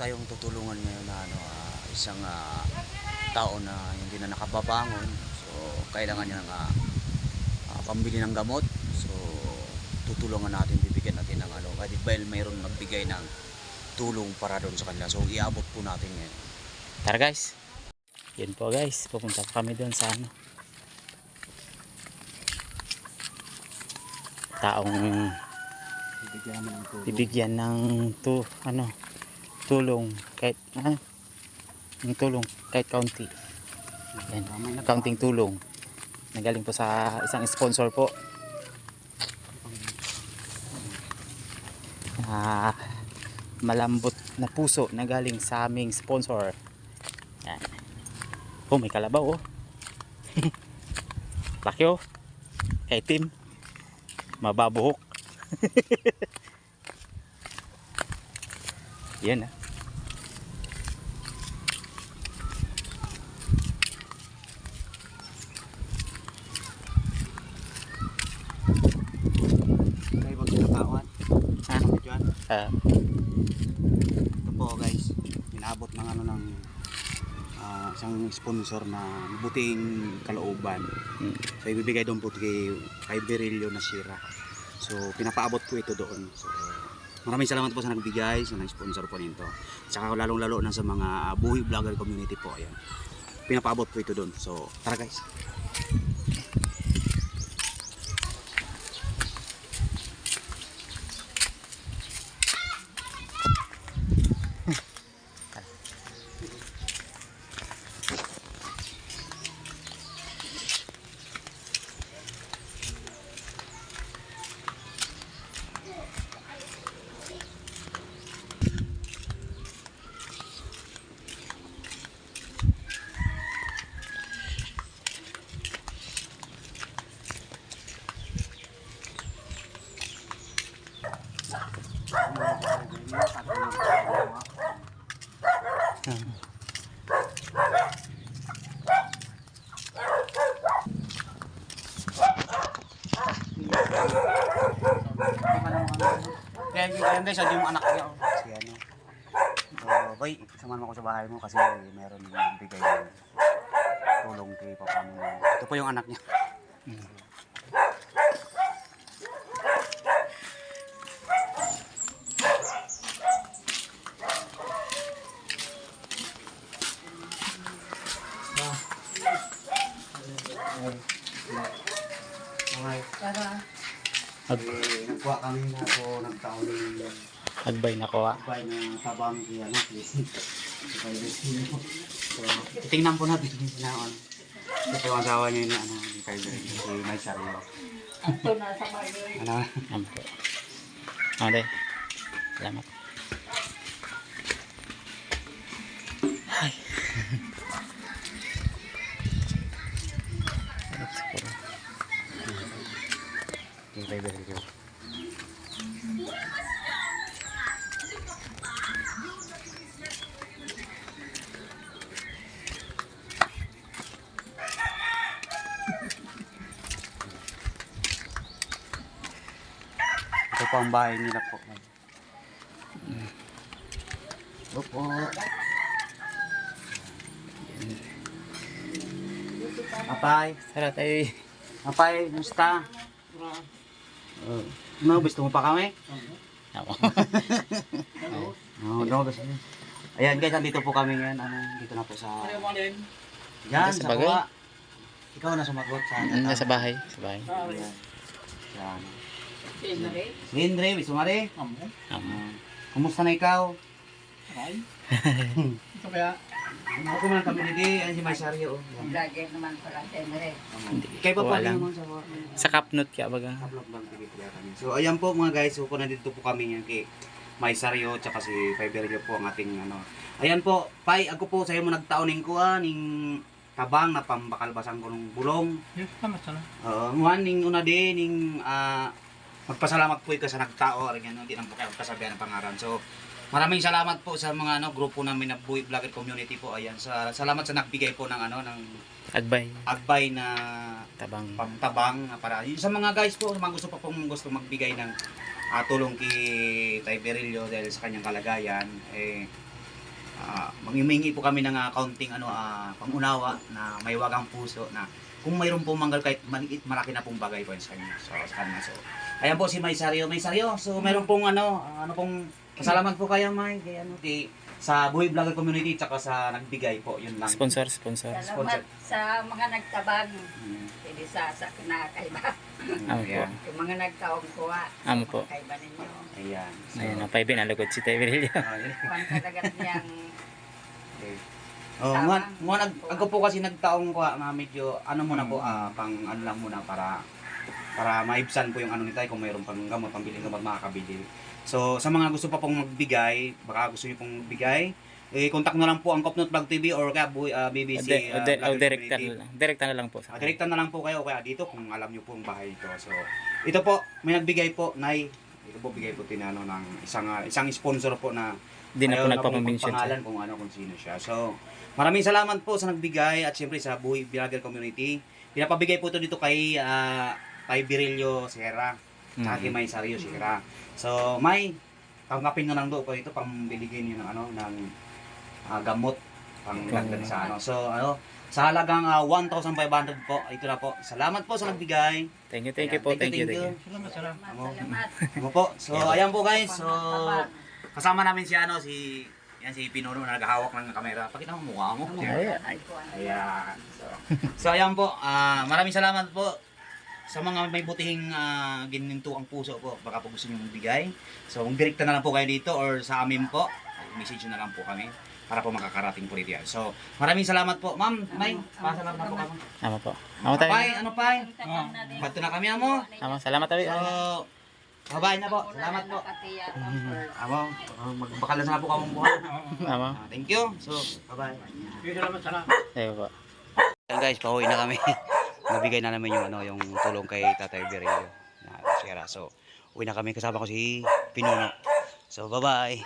tayong tutulungan ngayon na isang tao na hindi na nakababangon. So kailangan niya ng pambili ng gamot. So tutulungan natin, bibigyan natin ng kahit dahil mayroon magbigay ng tulong para doon sa kanila. So iabot po natin ngayon. Tara guys. Yan po guys, pupunta pa kami doon sa taong bibigyan ng tulong kahit yung tulong kahit kaunti. Yan, kaunting tulong. Nagaling po sa isang sponsor po. Malambot na puso na galing sa aming sponsor. Yan. Oh, may kalabaw oh. Laki oh. Kay Tim. Mababuhok. Yan ah. Kaya wag sinatawan. Ito po guys, inabot ng ng isang sponsor na buting kalooban. So ibibigay doon po kay Berilio na Sira. So pinapaabot po ito doon. So maraming salamat po sa nagbigay, sa nag-sponsor po nito. Saka lalong-lalo na sa mga buhay vlogger community po. Ayan. Pinapaabot po ito doon. So tara guys. Kaya guys, hindi yung anak niya si ano. So, boy, samahan mo ako sa bahay mo kasi meron nagbigay ng tulong kay papa mo. Ito po yung anak niya. Nagkuha kami na po nagtaon ng Agbay na ko ah. agbay na tabang kaya so tingnan po natin na ito yung asawa niya ni si May Sarilo. Ito na sa Mario. Ampo. Ade. Salamat. Hi. Kay Berilio. Ito po ang bahay nila po. Ito po. Apay. Tara tayo. Apay, musta? No, gusto mo pa kami? Ako. No, gusto mo. Ayan guys, andito po kami ngayon. Dito na po sa... Yan, Sa sa bagay? kuha. Ikaw na sumagot sa... Sa bahay. Sa bahay. Yan. Siyempre. Lindre, Bisumari. Kumusta na ikaw? Ito kaya. Ako man kami dito, si May Saryo. Vlogger naman pala, siyempre. Kay pa Wala pa lang. naman sa Sa kapnot kaya baga. So ayan po mga guys, so nandito po kami ngayon kay May Saryo tsaka si Berilio po ang ating Ayan po, Pai, ako po sa iyo mo nagtaoning ko ning tabang na pambakalbasan ko ng bulong. Yes, tama sana. Muhan ning una din ning magpasalamat po ka sa nagtao rin yan, hindi nang po kayo magkasabihan ng pangaran. So maraming salamat po sa mga grupo namin na Buhay Vlogger Community po. Ayan, salamat sa nagbigay po ng ng agbay na Tabang. pamtabang para yun sa mga guys po, sa mga gusto pa pong gusto magbigay ng tulong kay Tay Berilio dahil sa kanyang kalagayan, Mangimingi po kami ng kaunting pangunawa na may wagang puso na kung mayroon pong manggal kahit maliit, malaki na pong bagay po sa kanya. Sa kanya. So, ayan po si May Sario. May Sario, so mayroon pong pasalamat po kayo May, sa Buhay Vlogger Community tsaka sa nagbigay po, yun lang. Sponsor. Salamat sa mga nagtabang. Hindi sa kinakaiba. Amo po. Ayan. Yung mga nagkaong kuha. Amo po. Kaiba ninyo. Ayan. So, Ayan, napaibi na lugod si Tay Virilio. Kuhan kadagat niyang okay. Ako po kasi nagtaong ko nga medyo muna po pang lang muna para maibsan po yung ni Tay kung mayroon pang gamot, pambiling gamot makakabili. So sa mga gusto pa pong magbigay, baka gusto niyo pong magbigay, contact na lang po ang Kopnot Vlog TV or kaya BBC Direkta na lang po sa direkta na lang po kayo kaya dito kung alam niyo po ang bahay ito. So ito po may nagbigay po ito po bigay po tinano ng isang sponsor po na Di na po ayaw nagpapamention pangalan kung sino siya. So maraming salamat po sa nagbigay at siyempre sa Buhay Vlogger Community. Pinapabigay po ito dito kay Virilio Sierra at kay May Sario Sierra. So May, tanggapin na lang do ko ito pambiligin niyo ng gamot pang dagdag sa So sa halagang 1,500 po, ito na po. Salamat po sa nagbigay. Thank you po. Thank you. salamat. Ano po. So ayan po guys. So kasama namin si si Pinuno na naghahawak ng kamera. Pakita mo mukha mo. Ayan. Ayan. So ayan po. Maraming salamat po sa mga may butihing gininto ang puso po. Baka po gusto niyo magbigay. So kung direkta na lang po kayo dito or sa amin po, message na lang po kami para po makakarating po dito yan. So maraming salamat po. Ma'am, May, pasalamat na po kami. Amo po. Amo tayo. Pai, bato na kami amo. Amo, salamat tayo. So, bye na po. Salamat po. Amo, magbakalan na po kamong buhay. Amo. Thank you. So, bye-bye. Tayo po. Ayan guys, pauwi na kami. Nabigay na namin yung tulong kay Tatay Virilio na Sierra. So, uwi na kami kasama ko si Pinuno. So, bye-bye.